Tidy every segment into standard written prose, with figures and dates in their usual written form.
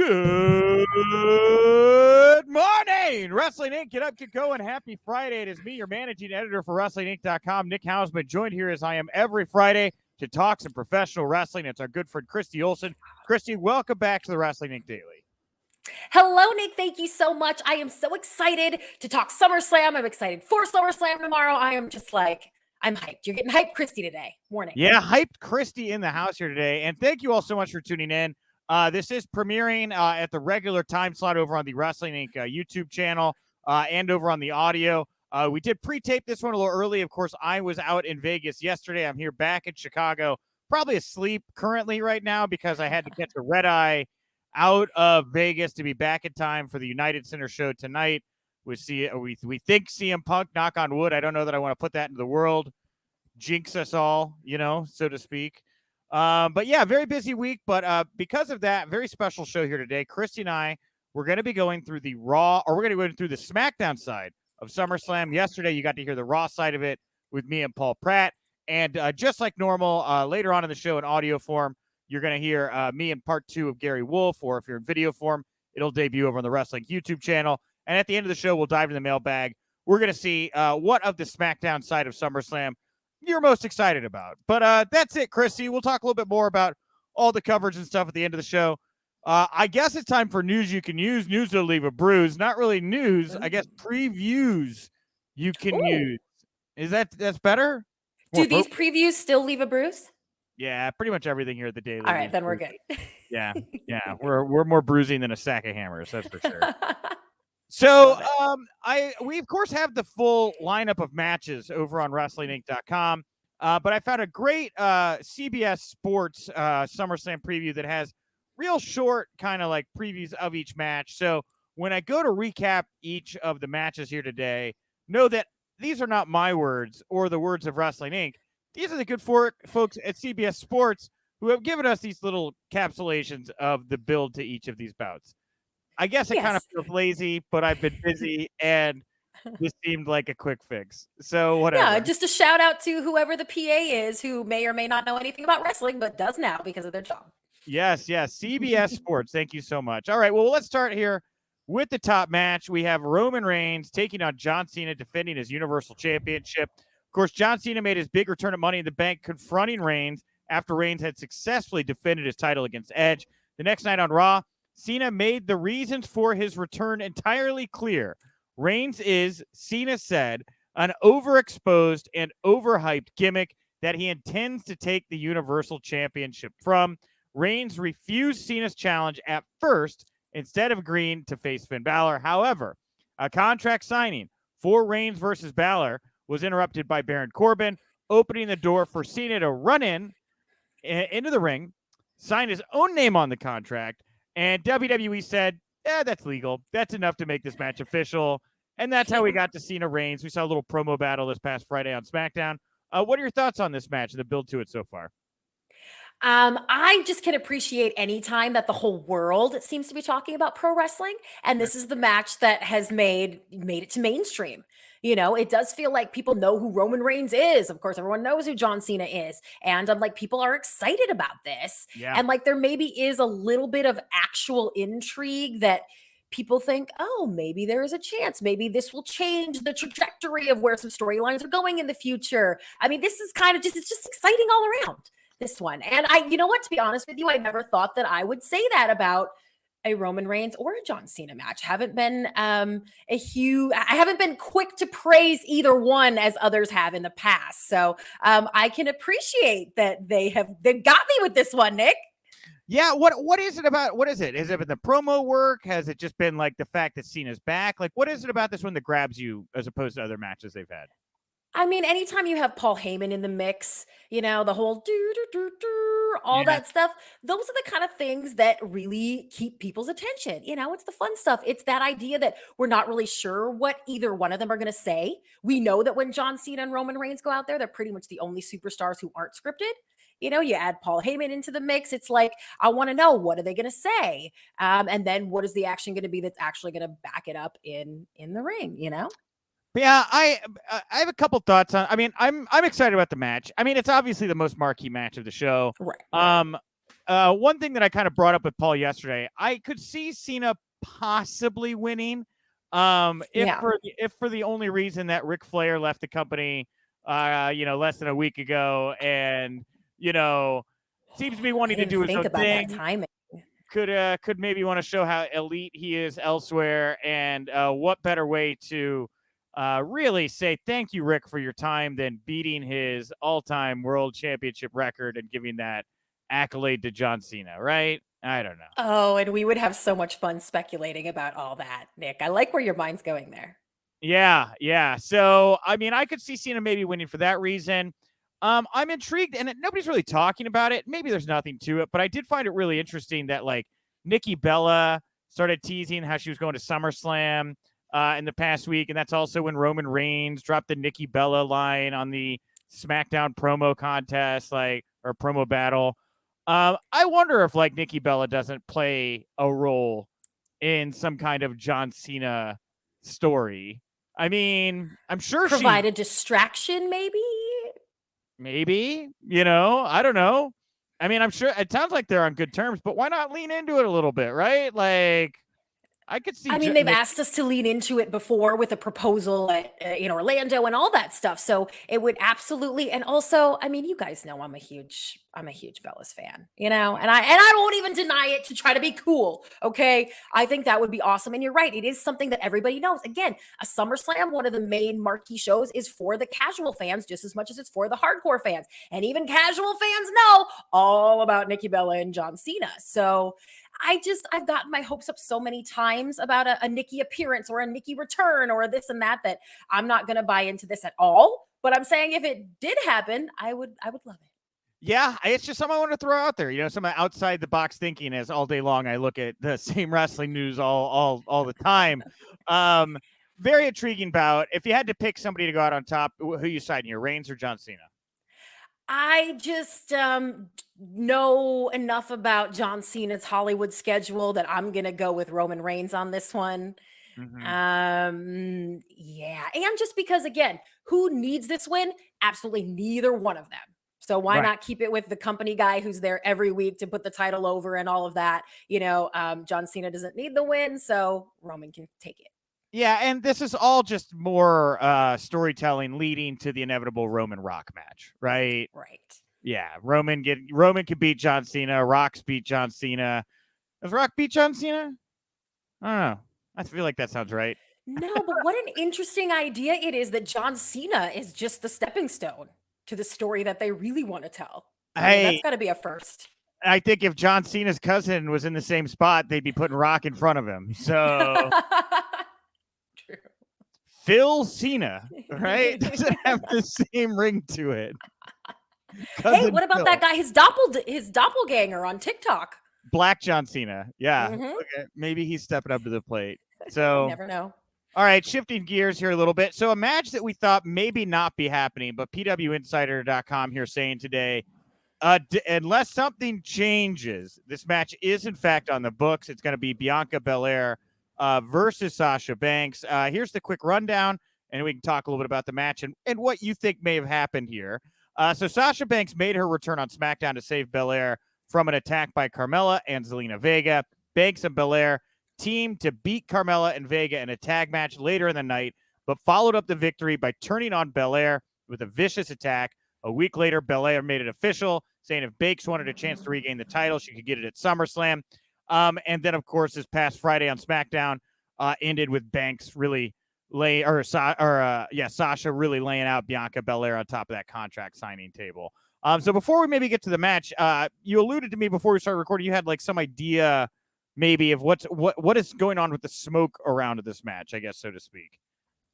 Good morning, Wrestling Inc. Get up, get going. Happy Friday. It is me, your managing editor for WrestlingInc.com, Nick Hausman, joined here as I am every Friday to talk some professional wrestling. It's our good friend, Christy Olson. Christy, welcome back to the Wrestling Inc. Daily. Hello, Nick. Thank you so much. I am so excited to talk SummerSlam. I'm excited for SummerSlam tomorrow. I am just like, I'm hyped. You're getting hyped, Christy, today. Morning. Yeah, hyped Christy in the house here today. And thank you all so much for tuning in. This is premiering at the regular time slot over on the Wrestling Inc. YouTube channel and over on the audio. We did pre-tape this one a little early. Of course, I was out in Vegas yesterday. I'm here back in Chicago, probably asleep currently right now because I had to catch a red eye out of Vegas to be back in time for the United Center show tonight. We think CM Punk, knock on wood. I don't know that I want to put that into the world. Jinx us all, so to speak. But yeah, very busy week. But because of that, very special show here today. Christy and I, we're going to be going through the Raw, or we're going to go through the SmackDown side of SummerSlam. Yesterday, you got to hear the Raw side of it with me and Paul Pratt. And just like normal, later on in the show in audio form, you're going to hear me in part 2 of Gary Wolf, or if you're in video form, it'll debut over on the Wrestling YouTube channel. And at the end of the show, we'll dive into the mailbag. We're going to see what of the SmackDown side of SummerSlam you're most excited about. But that's it, Christy. We'll talk a little bit more about all the coverage and stuff at the end of the show. I guess it's time for news you can use. News that'll leave a bruise. Not really news. I guess previews you can use. That's better? Do these previews still leave a bruise? Yeah, pretty much everything here at the Daily. All right, then we're good. Yeah. We're more bruising than a sack of hammers, that's for sure. So we of course have the full lineup of matches over on WrestlingInc.com, but I found a great CBS Sports SummerSlam preview that has real short kind of like previews of each match. So when I go to recap each of the matches here today, know that these are not my words or the words of Wrestling Inc. These are the good folks at CBS Sports who have given us these little capsulations of the build to each of these bouts. I guess I kind of feel lazy, but I've been busy, and this seemed like a quick fix. So whatever. Yeah, just a shout out to whoever the PA is who may or may not know anything about wrestling, but does now because of their job. Yes, CBS Sports. Thank you so much. All right, well, let's start here with the top match. We have Roman Reigns taking on John Cena, defending his Universal Championship. Of course, John Cena made his big return at Money in the Bank, confronting Reigns after Reigns had successfully defended his title against Edge. The next night on Raw, Cena made the reasons for his return entirely clear. Reigns is, Cena said, an overexposed and overhyped gimmick that he intends to take the Universal Championship from. Reigns refused Cena's challenge at first, instead of agreeing to face Finn Balor. However, a contract signing for Reigns versus Balor was interrupted by Baron Corbin, opening the door for Cena to run into the ring, sign his own name on the contract, and WWE said, that's legal. That's enough to make this match official. And that's how we got to Cena Reigns. We saw a little promo battle this past Friday on SmackDown. What are your thoughts on this match and the build to it so far? I just can appreciate any time that the whole world seems to be talking about pro wrestling. And this is the match that has made it to mainstream. It does feel like people know who Roman Reigns is. Of course, everyone knows who John Cena is. And people are excited about this. Yeah. And there maybe is a little bit of actual intrigue that people think, oh, maybe there is a chance. Maybe this will change the trajectory of where some storylines are going in the future. I mean, this is kind of it's just exciting all around, this one. And to be honest with you, I never thought that I would say that about a Roman Reigns or a John Cena match. I haven't been quick to praise either one as others have in the past. So I can appreciate that they got me with this one, Nick. Yeah, what is it about? What is it? Has it been the promo work? Has it just been like the fact that Cena's back? Like, what is it about this one that grabs you as opposed to other matches they've had? I mean, anytime you have Paul Heyman in the mix, the whole all that stuff, those are the kind of things that really keep people's attention. It's the fun stuff. It's that idea that we're not really sure what either one of them are going to say. We know that when John Cena and Roman Reigns go out there, they're pretty much the only superstars who aren't scripted. You add Paul Heyman into the mix. It's like, I want to know, what are they going to say? And then what is the action going to be that's actually going to back it up in the ring, Yeah, I have a couple thoughts on. I mean, I'm excited about the match. I mean, it's obviously the most marquee match of the show. Right. one thing that I kind of brought up with Paul yesterday, I could see Cena possibly winning. Yeah. If for the only reason that Ric Flair left the company, less than a week ago, and seems to be I wanting to didn't do his think own about that thing. timing. Could maybe want to show how elite he is elsewhere, and what better way to really say thank you, Rick, for your time than beating his all-time world championship record and giving that accolade to John Cena, right? I don't know. Oh, and we would have so much fun speculating about all that, Nick. I like where your mind's going there. Yeah. So, I mean, I could see Cena maybe winning for that reason. I'm intrigued, and nobody's really talking about it. Maybe there's nothing to it, but I did find it really interesting that like Nikki Bella started teasing how she was going to SummerSlam in the past week, and that's also when Roman Reigns dropped the Nikki Bella line on the SmackDown promo contest, or promo battle. I wonder if like Nikki Bella doesn't play a role in some kind of John Cena story. I mean, I'm sure Provide a distraction, maybe? maybe, I don't know. I mean, I'm sure it sounds like they're on good terms, but why not lean into it a little bit, right? Like, I could see I mean, they've Nick. asked us to lean into it before with a proposal at in Orlando and all that stuff. So it would absolutely, and also, I mean, you guys know I'm a huge Bellas fan, and I won't even deny it to try to be cool. Okay, I think that would be awesome. And you're right, it is something that everybody knows. Again, a SummerSlam, one of the main marquee shows, is for the casual fans just as much as it's for the hardcore fans, and even casual fans know all about Nikki Bella and John Cena. So I've gotten my hopes up so many times about a Nikki appearance or a Nikki return or this and that I'm not going to buy into this at all. But I'm saying if it did happen, I would love it. Yeah, it's just something I want to throw out there. Some outside the box thinking. As all day long I look at the same wrestling news all the time. Very intriguing bout. If you had to pick somebody to go out on top, who you siding here, Reigns or John Cena? I just know enough about John Cena's Hollywood schedule that I'm going to go with Roman Reigns on this one. Mm-hmm. Yeah. And just because, again, who needs this win? Absolutely neither one of them. So why Right. not keep it with the company guy who's there every week to put the title over and all of that? John Cena doesn't need the win, so Roman can take it. Yeah, and this is all just more storytelling leading to the inevitable Roman Rock match, right? Right. Yeah, Roman could beat John Cena. Rock's beat John Cena. Does Rock beat John Cena? I don't know. I feel like that sounds right. No, but what an interesting idea it is that John Cena is just the stepping stone to the story that they really want to tell. I mean, that's Hey, got to be a first. I think if John Cena's cousin was in the same spot, they'd be putting Rock in front of him. So True. Phil Cena, right? Doesn't have the same ring to it. Hey, Cousin what about Phil. that guy, his doppelganger on TikTok? Black John Cena. Yeah. Mhm. Okay. Maybe he's stepping up to the plate. You So never know. all right, shifting gears here a little bit. So a match that we thought maybe not be happening, but PWInsider.com here saying today, unless something changes, this match is in fact on the books. It's going to be Bianca Belair versus Sasha Banks. Here's the quick rundown, and we can talk a little bit about the match and what you think may have happened here. So Sasha Banks made her return on SmackDown to save Belair from an attack by Carmella and Zelina Vega. Banks and Belair team to beat Carmella and Vega in a tag match later in the night, but followed up the victory by turning on Belair with a vicious attack. A week later, Belair made it official, saying if Banks wanted a chance to regain the title, she could get it at SummerSlam. And then, of course, this past Friday on SmackDown ended with Banks really Sasha really laying out Bianca Belair on top of that contract signing table. So before we maybe get to the match, you alluded to me before we started recording, you had like some idea maybe of what is going on with the smoke around this match, I guess, so to speak.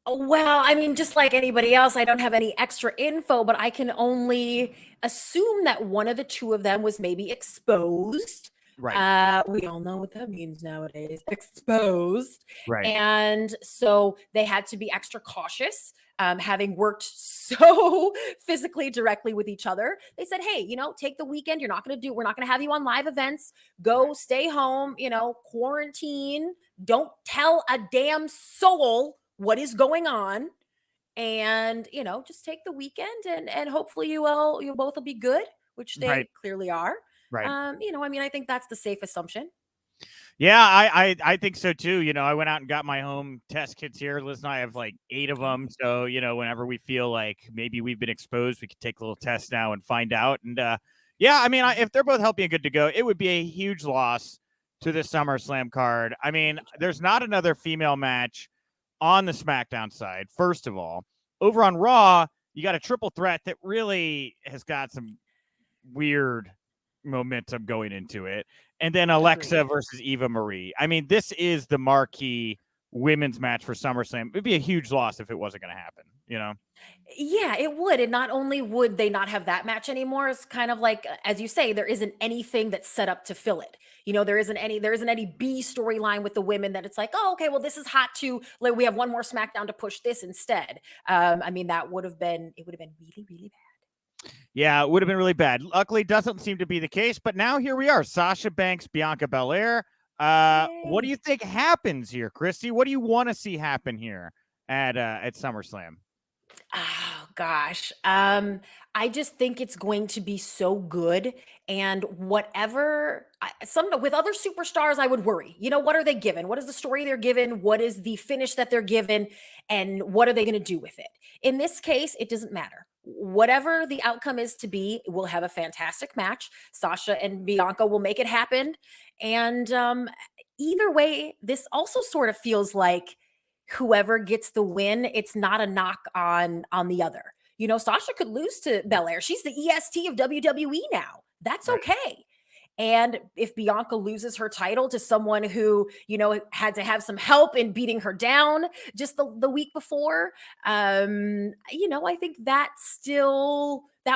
Well, I mean, just like anybody else, I don't have any extra info, but I can only assume that one of the two of them was maybe exposed. Right. We all know what that means nowadays, exposed. Right. And so they had to be extra cautious. Having worked so physically directly with each other, they said, hey, take the weekend. We're not going to have you on live events. Go stay home, quarantine. Don't tell a damn soul what is going on. And, just take the weekend and hopefully you both will be good, which they Right. clearly are. Right. I mean, I think that's the safe assumption. Yeah, I think so too. I went out and got my home test kits here. Liz and I have like 8 of them. Okay. So, whenever we feel like maybe we've been exposed, we could take a little test now and find out. And yeah, I mean, if they're both healthy and good to go, it would be a huge loss to the SummerSlam card. I mean, there's not another female match on the SmackDown side, first of all. Over on Raw, you got a triple threat that really has got some weird momentum going into it. And then Alexa Agreed. versus Eva Marie. I mean, this is the marquee women's match for SummerSlam. It'd be a huge loss if it wasn't going to happen. Yeah, it would. And not only would they not have that match anymore, it's kind of like, as you say, there isn't anything that's set up to fill it. There isn't any B storyline with the women that it's like, oh, okay, well, this is hot too. Like, we have one more SmackDown to push this instead. I mean, it would have been really, really bad. Yeah, it would have been really bad. Luckily, doesn't seem to be the case. But now here we are. Sasha Banks, Bianca Bel Air. What do Yay. you think happens here, Christy? What do you want to see happen here at SummerSlam? Oh gosh. I just think it's going to be so good. And some with other superstars, I would worry. What are they given? What is the story they're given? What is the finish that they're given? And what are they going to do with it? In this case, it doesn't matter. Whatever the outcome is to be, we'll have a fantastic match. Sasha and Bianca will make it happen. And either way, this also sort of feels like whoever gets the win, it's not a knock on the other. Sasha could lose to Belair. She's the EST of WWE now. That's Right. okay. And if Bianca loses her title to someone who, had to have some help in beating her down just the week before, I think that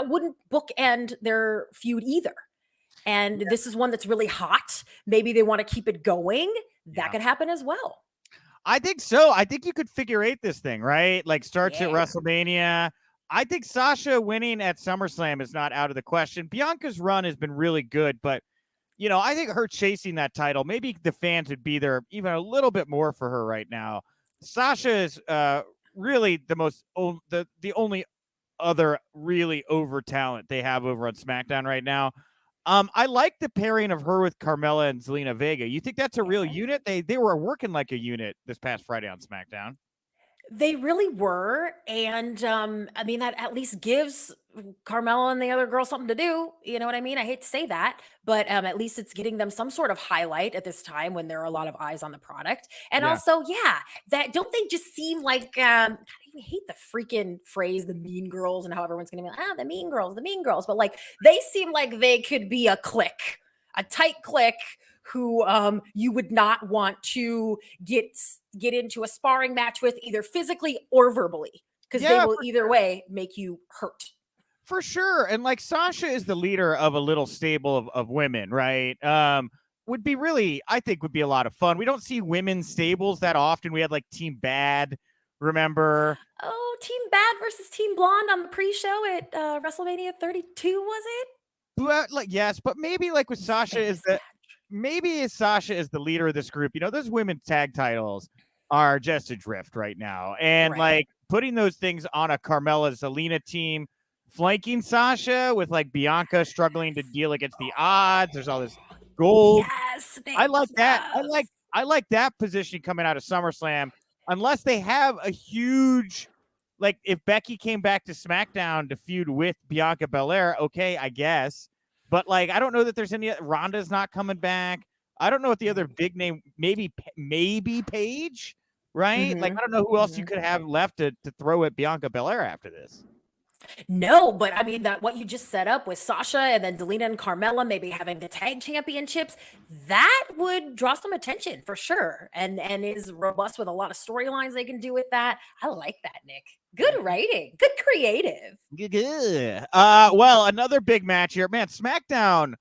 wouldn't bookend their feud either. And this is one that's really hot. Maybe they want to keep it going. That Yeah. could happen as well. I think so. I think you could figure eight this thing, right? Like starts at Yeah. WrestleMania. I think Sasha winning at SummerSlam is not out of the question. Bianca's run has been really good, but I think her chasing that title, maybe the fans would be there even a little bit more for her right now. Sasha is really the only other really over talent they have over on SmackDown right now. I like the pairing of her with Carmella and Zelina Vega. You think that's a real Yeah. unit? They were working like a unit this past Friday on SmackDown. They really were, and, I mean, that at least gives Carmella and the other girl something to do, you know what I mean? I hate to say that, but, at least it's getting them some sort of highlight at this time when there are a lot of eyes on the product, and Yeah. also, yeah, that don't they just seem like, God, I hate the freaking phrase, "the mean girls," and how everyone's gonna be like, the mean girls," but, like, they seem like they could be a clique, a tight clique who, you would not want to get into a sparring match with either physically or verbally because they Yeah, will either way make you hurt. for sure. And like Sasha is the leader of a little stable of women, right? Would be really, I think, would be a lot of fun. We don't see women's stables that often. We had like Team Bad, remember? Oh, Team Bad versus Team Blonde on the pre-show at WrestleMania 32, was it? But like yes, but maybe like with Sasha is Famous the match. maybe Sasha is the leader of this group. Those women's tag titles are just adrift right now. And Right. like putting those things on a Carmella Zelina team, flanking Sasha with like Bianca struggling to deal against the odds. There's all this gold. Yes, I thank like that. yes. I like that position coming out of SummerSlam, unless they have a huge like if Becky came back to SmackDown to feud with Bianca Belair, okay, I guess. But like I don't know that there's any Ronda's not coming back. I don't know what the other Right. big name maybe Paige, right? Like I Mhm. don't know who else you Mhm. could have left to throw at Bianca Belair after this. No, but I mean that what you just set up with Sasha and then Delina and Carmella maybe having the tag championships, that would draw some attention for sure. And is robust with a lot of storylines they can do with that. I like that, Nick. Good writing. Good creative. Good. Well, another big match here, man. SmackDown.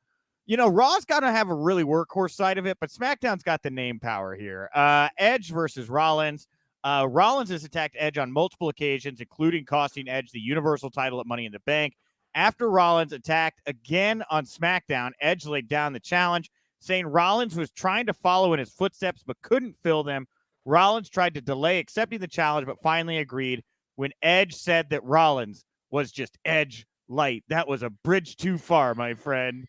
Raw's got to have a really workhorse side of it, but SmackDown's got the name power here. Edge versus Rollins. Rollins has attacked Edge on multiple occasions, including costing Edge the Universal title at Money in the Bank. After Rollins attacked again on SmackDown, Edge laid down the challenge, saying Rollins was trying to follow in his footsteps but couldn't fill them. Rollins tried to delay accepting the challenge, but finally agreed when Edge said that Rollins was just Edge light. That was a bridge too far, my friend.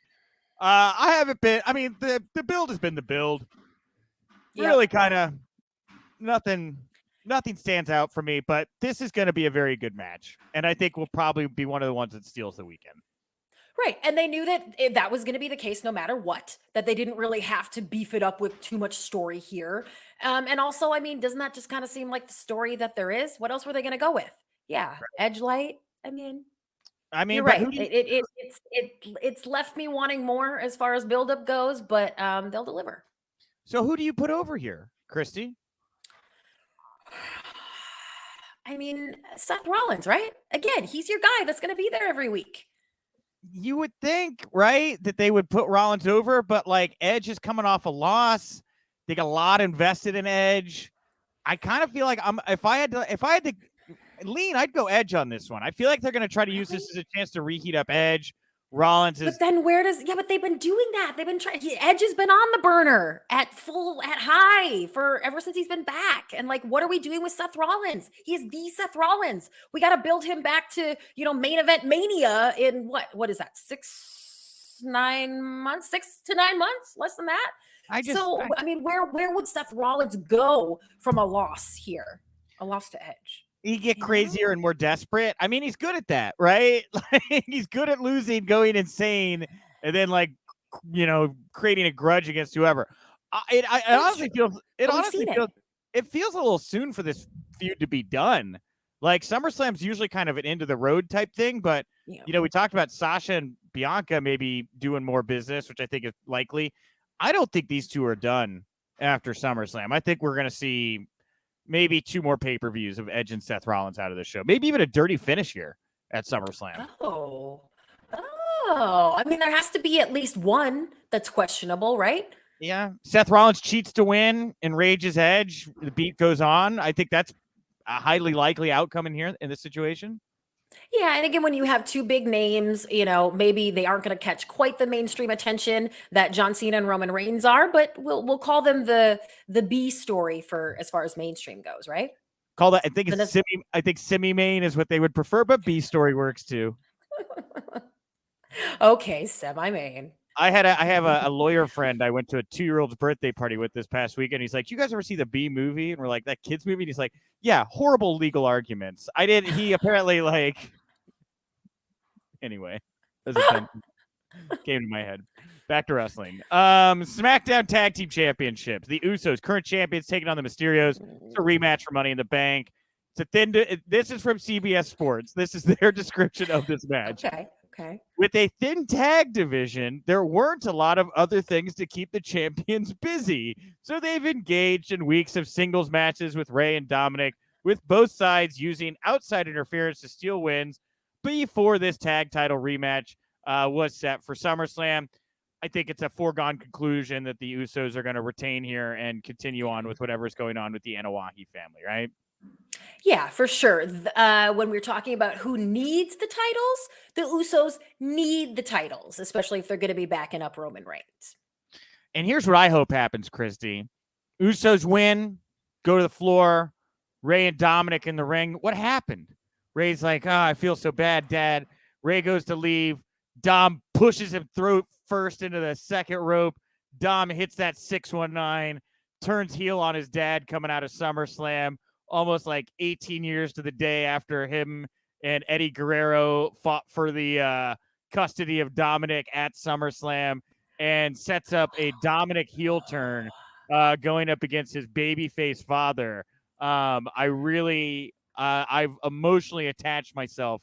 I haven't been. I mean, the build has been the build. Yep. Really, kind of nothing stands out for me. But this is going to be a very good match, and I think will probably be one of the ones that steals the weekend. Right. And they knew that that was going to be the case no matter what, that they didn't really have to beef it up with too much story here. And also, I mean, doesn't that just kind of seem like the story that there is? What else were they going to go with? Yeah. Edge light. I mean, you're But right. who do you, It's left me wanting more as far as buildup goes, but they'll deliver. so who do you put over here, Christy? I mean, Seth Rollins, right? Again, he's your guy that's going to be there every week. You would think, right, that they would put Rollins over, but like Edge is coming off a loss. They got a lot invested in Edge. I kind of feel like if I had to lean, I'd go Edge on this one. I feel like they're going to try to use this as a chance to reheat up Edge. Rollins is. But then but they've been doing that. They've been trying. Edge has been on the burner at high for ever since he's been back. And like, what are we doing with Seth Rollins? He is the Seth Rollins. We got to build him back to, main event mania in what is that? 6 to 9 months, less than that. I mean, where would Seth Rollins go from a loss here? A loss to Edge. He get crazier and more desperate. I mean, he's good at that, right? Like, he's good at losing, going insane, and then creating a grudge against whoever. It honestly feels a little soon for this feud to be done. Like SummerSlam's usually kind of an end of the road type thing, but we talked about Sasha and Bianca maybe doing more business, which I think is likely. I don't think these two are done after SummerSlam. I think we're going to see maybe 2 more pay-per-views of Edge and Seth Rollins out of the show. Maybe even a dirty finish here at SummerSlam. Oh, I mean, there has to be at least one that's questionable, right? Yeah. Seth Rollins cheats to win, enrages Edge. The beat goes on. I think that's a highly likely outcome in this situation. Yeah, and again, when you have 2 big names, maybe they aren't going to catch quite the mainstream attention that John Cena and Roman Reigns are, but we'll call them the B story for as far as mainstream goes, right? Call that. I think semi-main is what they would prefer, but B story works too. Okay, semi-main. I have a lawyer friend I went to a 2-year-old's birthday party with this past weekend. He's like, "You guys ever see the B movie?" And we're like, "That kids movie?" And he's like, "Yeah, horrible legal arguments." I did. He apparently Anyway, came to my head. Back to wrestling. SmackDown Tag Team Championships. The Usos, current champions, taking on the Mysterios. It's a rematch for Money in the Bank. This is from CBS Sports. This is their description of this match. Okay. With a thin tag division, there weren't a lot of other things to keep the champions busy. So they've engaged in weeks of singles matches with Rey and Dominic, with both sides using outside interference to steal wins before this tag title rematch was set for SummerSlam. I think it's a foregone conclusion that the Usos are going to retain here and continue on with whatever's going on with the Anawahi family, right? Yeah, for sure. When we're talking about who needs the titles, the Usos need the titles, especially if they're going to be backing up Roman Reigns. And here's what I hope happens, Christy. Usos win, go to the floor, Rey and Dominic in the ring. What happened? Rey's like, I feel so bad, Dad. Rey goes to leave. Dom pushes him through first into the second rope. Dom hits that 619, turns heel on his dad coming out of SummerSlam, almost like 18 years to the day after him and Eddie Guerrero fought for the custody of Dominic at SummerSlam, and sets up a Dominic heel turn going up against his babyface father. I've emotionally attached myself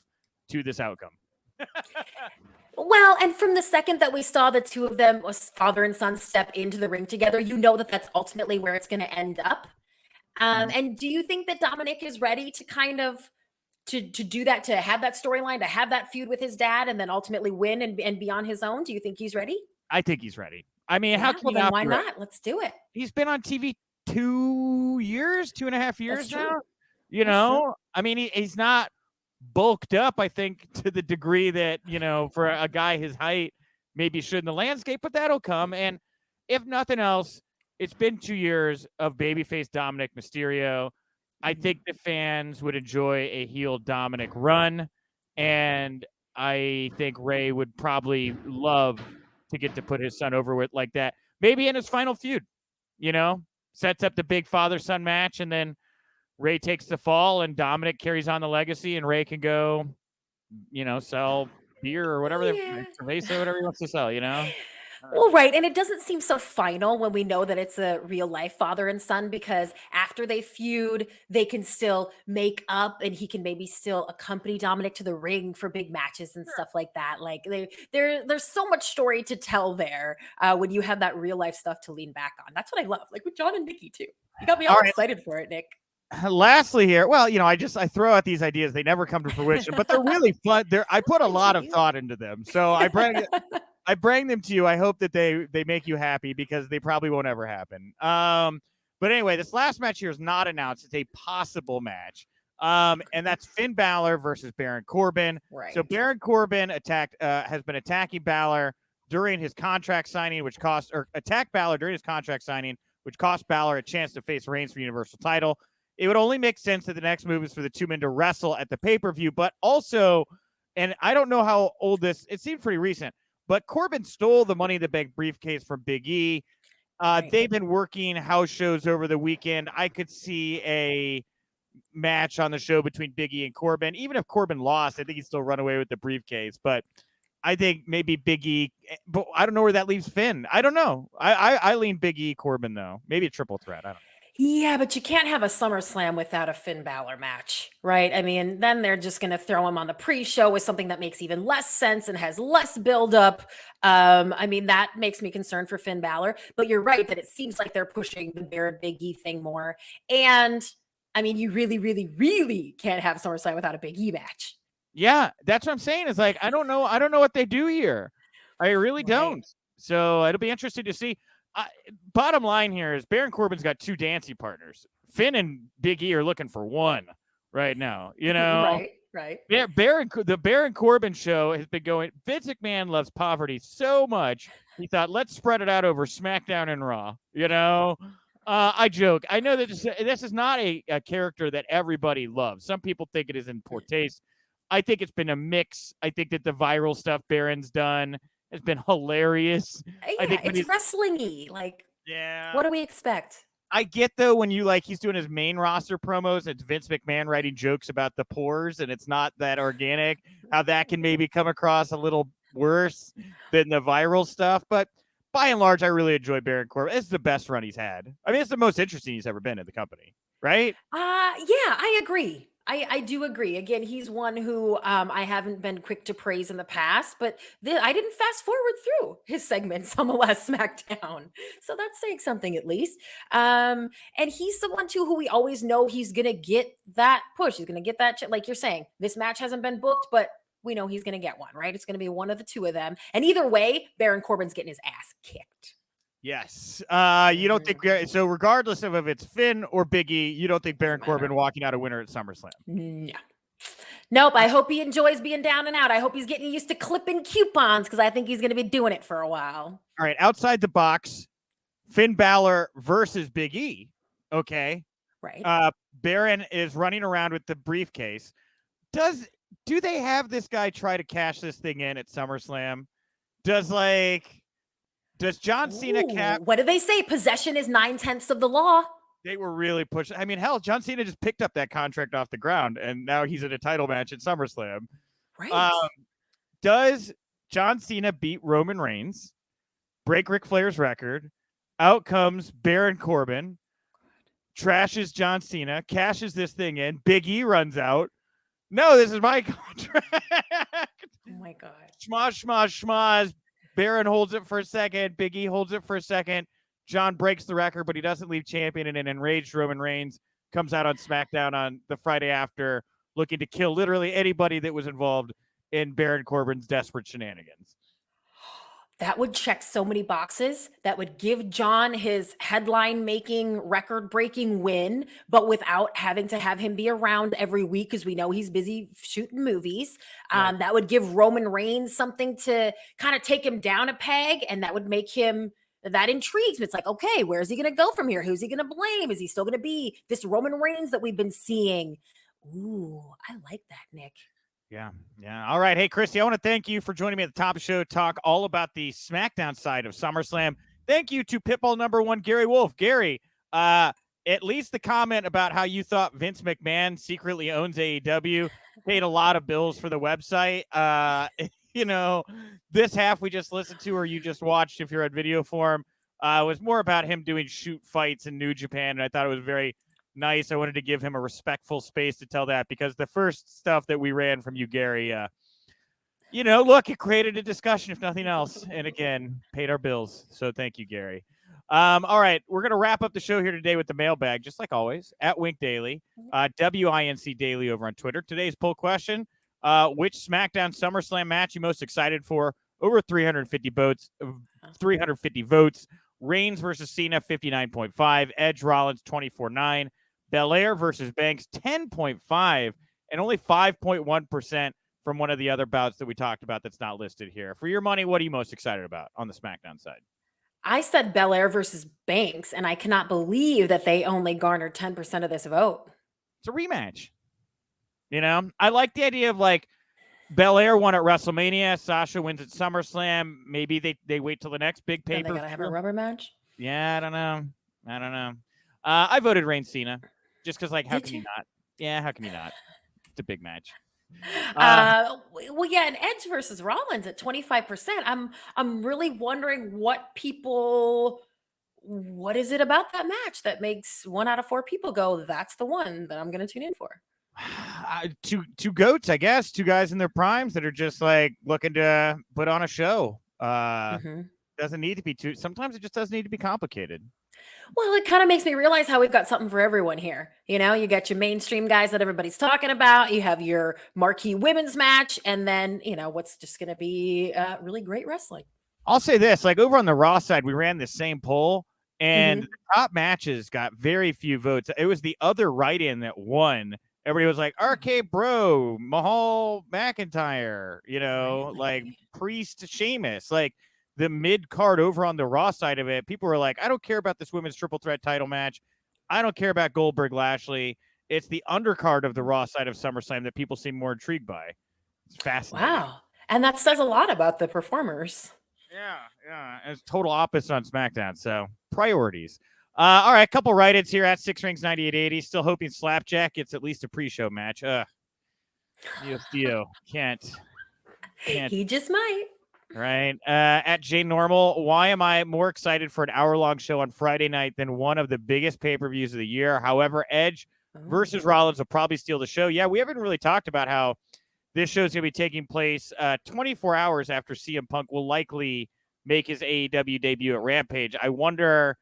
to this outcome. Well, and from the second that we saw the 2 of them, father and son, step into the ring together, that's ultimately where it's going to end up. And do you think that Dominic is ready to kind of to do that, to have that storyline, to have that feud with his dad, and then ultimately win and be on his own? Do you think he's ready? I think he's ready. I mean, how can well, then why not? Let's do it. He's been on TV 2.5 years now. I mean, he's not bulked up, I think, to the degree that, for a guy his height, maybe should in the landscape, but that'll come. And if nothing else, it's been 2 years of babyface Dominic Mysterio. I think the fans would enjoy a heel Dominic run, and I think Rey would probably love to get to put his son over with like that. Maybe in his final feud, sets up the big father-son match, and then Ray takes the fall, and Dominic carries on the legacy, and Ray can go, sell beer or whatever, cerveza, whatever he wants to sell, Well, right. And it doesn't seem so final when we know that it's a real life father and son, because after they feud, they can still make up and he can maybe still accompany Dominic to the ring for big matches and stuff like that. Like there's so much story to tell there when you have that real life stuff to lean back on. That's what I love. Like with John and Nikki too. You got me all excited for it, Nick. Lastly here, well, I throw out these ideas. They never come to fruition, but they're really fun. I put a lot of thought into them. So I bring them to you. I hope that they make you happy, because they probably won't ever happen. But anyway, this last match here is not announced. It's a possible match. And that's Finn Balor versus Baron Corbin. Right. So Baron Corbin has been attacking Balor during his contract signing, attacked Balor during his contract signing, which cost Balor a chance to face Reigns for Universal title. It would only make sense that the next move is for the two men to wrestle at the pay-per-view, but also, and I don't know how old it seemed pretty recent, but Corbin stole the Money in the Bank briefcase from Big E. Right. They've been working house shows over the weekend. I could see a match on the show between Big E and Corbin. Even if Corbin lost, I think he'd still run away with the briefcase, but I think maybe Big E, but I don't know where that leaves Finn. I don't know. I lean Big E, Corbin, though. Maybe a triple threat. I don't know. Yeah, but you can't have a SummerSlam without a Finn Balor match, right? I mean, then they're just going to throw him on the pre-show with something that makes even less sense and has less build-up. I mean, that makes me concerned for Finn Balor. But you're right that it seems like they're pushing the Baron Big E thing more. And, I mean, you really, really, really can't have SummerSlam without a Big E match. Yeah, that's what I'm saying. It's like, I don't know what they do here. I really don't. So it'll be interesting to see. Bottom line here is Baron Corbin's got two dancing partners. Finn and Big E are looking for one right now. Right. Yeah, the Baron Corbin show has been going. Vince McMahon loves poverty so much, he thought, let's spread it out over SmackDown and Raw. I joke. I know that this is not a character that everybody loves. Some people think it is in poor taste. I think it's been a mix. I think that the viral stuff Baron's done has been hilarious. Yeah, I think it's wrestling-y. Like, yeah. What do we expect? I get, though, when he's doing his main roster promos, it's Vince McMahon writing jokes about the pores, and it's not that organic, how that can maybe come across a little worse than the viral stuff. But by and large, I really enjoy Baron Corbin. It's the best run he's had. I mean, it's the most interesting he's ever been in the company, right? Yeah, I agree. I do agree. Again, he's one who I haven't been quick to praise in the past, but I didn't fast forward through his segments on the last SmackDown. So that's saying something at least. And he's the one too who we always know he's going to get that push. He's going to get that, like you're saying, this match hasn't been booked, but we know he's going to get one, right? It's going to be one of the two of them. And either way, Baron Corbin's getting his ass kicked. Yes. You don't think so? Regardless of if it's Finn or Big E, you don't think Baron Corbin walking out a winner at SummerSlam? No. Nope. I hope he enjoys being down and out. I hope he's getting used to clipping coupons, because I think he's going to be doing it for a while. All right. Outside the box, Finn Balor versus Big E. Okay. Right. Baron is running around with the briefcase. Do they have this guy try to cash this thing in at SummerSlam? Does John Cena cap? What do they say? Possession is 9/10 of the law. They were really pushing. I mean, hell, John Cena just picked up that contract off the ground, and now he's in a title match at SummerSlam. Right. Does John Cena beat Roman Reigns, break Ric Flair's record? Out comes Baron Corbin, trashes John Cena, cashes this thing in. Big E runs out. No, this is my contract. Oh my God. Schmaz. Baron holds it for a second. Big E holds it for a second. John breaks the record, but he doesn't leave champion. And an enraged Roman Reigns comes out on SmackDown on the Friday after, looking to kill literally anybody that was involved in Baron Corbin's desperate shenanigans. That would check so many boxes. That would give John his headline-making, record-breaking win, but without having to have him be around every week, because we know he's busy shooting movies. Right. That would give Roman Reigns something to kind of take him down a peg, and that would make him, that intrigues me. It's like, okay, where's he going to go from here? Who's he going to blame? Is he still going to be this Roman Reigns that we've been seeing? Ooh, I like that, Nick. Yeah. All right. Hey, Christy, I want to thank you for joining me at the top of the show, talk all about the SmackDown side of SummerSlam. Thank you to Pitbull #1, Gary Wolf. Gary, at least the comment about how you thought Vince McMahon secretly owns AEW paid a lot of bills for the website. This half we just listened to or you just watched if you're at video form was more about him doing shoot fights in New Japan. And I thought it was very nice. I wanted to give him a respectful space to tell that because the first stuff that we ran from you, Gary, look, it created a discussion, if nothing else, and again, paid our bills. So thank you, Gary. All right, we're going to wrap up the show here today with the mailbag, just like always, at Wink Daily, WINC Daily over on Twitter. Today's poll question, which SmackDown SummerSlam match you most excited for? Over 350 votes. Reigns versus Cena, 59.5. Edge Rollins, 24.9. Bel Air versus Banks, 10.5. And only 5.1% from one of the other bouts that we talked about that's not listed here. For your money, what are you most excited about on the SmackDown side? I said Bel Air versus Banks, and I cannot believe that they only garnered 10% of this vote. It's a rematch. I like the idea of like Bel Air won at WrestleMania. Sasha wins at SummerSlam. Maybe they wait till the next big pay-per-view. Then they gotta have a rubber match? Yeah, I don't know. I voted Reigns Cena just because, like, how can you not? Yeah, how can you not? It's a big match. Well, yeah, and Edge versus Rollins at 25%. I'm really wondering what is it about that match that makes 1 out of 4 people go, that's the one that I'm gonna tune in for? Two goats, I guess. Two guys in their primes that are just like looking to put on a show. Doesn't need to be too. Sometimes it just doesn't need to be complicated. Well, it kind of makes me realize how we've got something for everyone here. You got your mainstream guys that everybody's talking about. You have your marquee women's match, and then what's just going to be really great wrestling. I'll say this: like over on the Raw side, we ran the same poll, and the top matches got very few votes. It was the other write-in that won. Everybody was like, RK Bro, Mahal McIntyre, like Priest Sheamus, like the mid card over on the Raw side of it. People were like, I don't care about this women's triple threat title match. I don't care about Goldberg Lashley. It's the undercard of the Raw side of SummerSlam that people seem more intrigued by. It's fascinating. Wow. And that says a lot about the performers. Yeah. It's total opposite on SmackDown. So priorities. All right, a couple write-ins here at 6rings9880. Still hoping Slapjack gets at least a pre-show match. Can't. He just might. Right. At J Normal, why am I more excited for an hour-long show on Friday night than one of the biggest pay-per-views of the year? However, Edge versus Rollins will probably steal the show. Yeah, we haven't really talked about how this show is going to be taking place 24 hours after CM Punk will likely make his AEW debut at Rampage. I wonder.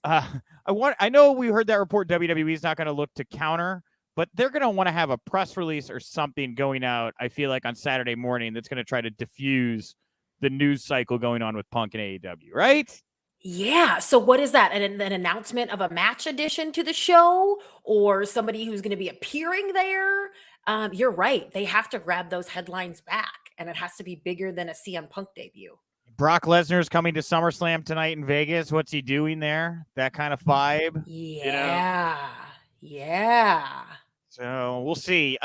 I know we heard that report WWE is not going to look to counter, but they're going to want to have a press release or something going out, I feel like, on Saturday morning that's going to try to diffuse the news cycle going on with Punk and AEW, right? Yeah. So what is that? An announcement of a match addition to the show or somebody who's going to be appearing there? You're right. They have to grab those headlines back, and it has to be bigger than a CM Punk debut. Brock Lesnar's coming to SummerSlam tonight in Vegas. What's he doing there? That kind of vibe. Yeah. So we'll see.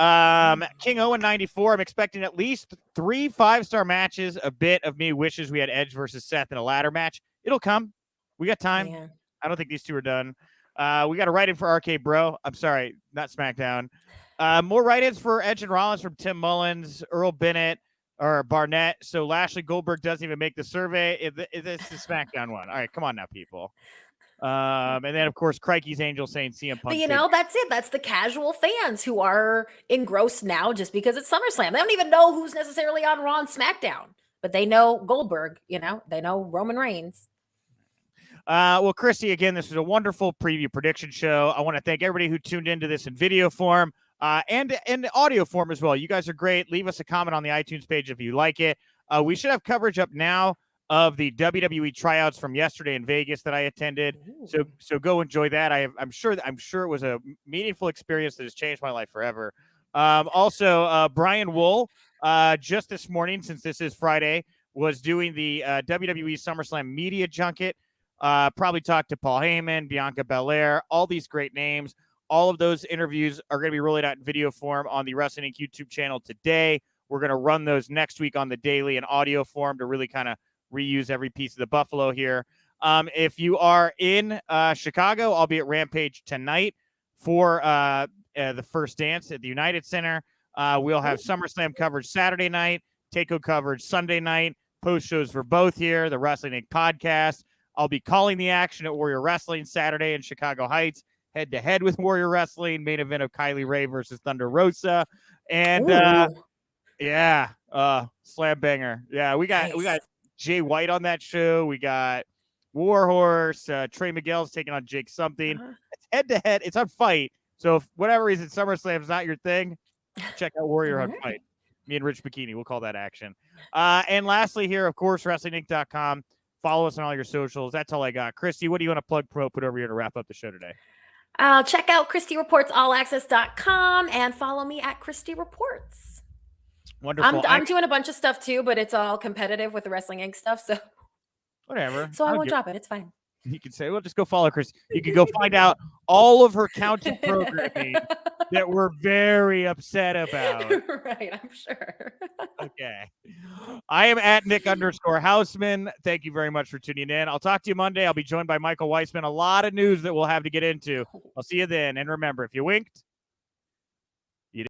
King Owen 94. I'm expecting at least 3 5-star matches. A bit of me wishes we had Edge versus Seth in a ladder match. It'll come. We got time. Yeah. I don't think these two are done. We got a write-in for RK Bro. I'm sorry, not SmackDown. More write-ins for Edge and Rollins from Tim Mullins, Earl Bennett, or Barnett. So Lashley Goldberg doesn't even make the survey. This is the SmackDown one. All right, come on now, people. And then, of course, Crikey's Angel saying CM Punk. But that's it. That's the casual fans who are engrossed now just because it's SummerSlam. They don't even know who's necessarily on Raw and SmackDown, but they know Goldberg. They know Roman Reigns. Well, Christy, again, this was a wonderful preview prediction show. I want to thank everybody who tuned into this in video form. And in audio form as well. You guys are great. Leave us a comment on the iTunes page if you like it. We should have coverage up now of the WWE tryouts from yesterday in Vegas that I attended. So go enjoy that. I'm sure it was a meaningful experience that has changed my life forever. Also, Brian Wool, just this morning, since this is Friday, was doing the WWE SummerSlam media junket. Probably talked to Paul Heyman, Bianca Belair, all these great names. All of those interviews are going to be rolling out in video form on the Wrestling Inc. YouTube channel today. We're going to run those next week on the daily in audio form to really kind of reuse every piece of the Buffalo here. If you are in Chicago, I'll be at Rampage tonight for the first dance at the United Center. We'll have SummerSlam coverage Saturday night, Takeover coverage Sunday night, post shows for both here, the Wrestling Inc. podcast. I'll be calling the action at Warrior Wrestling Saturday in Chicago Heights, head-to-head with Warrior Wrestling, main event of Kylie Ray versus Thunder Rosa. And slam banger. Yeah, we got Jay White on that show. We got Warhorse, Trey Miguel's taking on Jake something. It's head-to-head. It's on Fight. So if whatever reason SummerSlam is not your thing, check out Warrior on Fight. Me and Rich Bikini, we'll call that action. And lastly here, of course, WrestlingInc.com. Follow us on all your socials. That's all I got. Christy, what do you want to plug, put over here to wrap up the show today? Check out ChristyReportsAllAccess.com and follow me at Christy Reports. Wonderful. I'm doing a bunch of stuff too, but it's all competitive with the Wrestling Inc. stuff. So whatever. So I won't drop it. It's fine. You can say, well, just go follow Chris. You can go find out all of her county programming that we're very upset about. Right, I'm sure. Okay. I am at Nick_Hausman. Thank you very much for tuning in. I'll talk to you Monday. I'll be joined by Michael Weissman. A lot of news that we'll have to get into. I'll see you then. And remember, if you winked,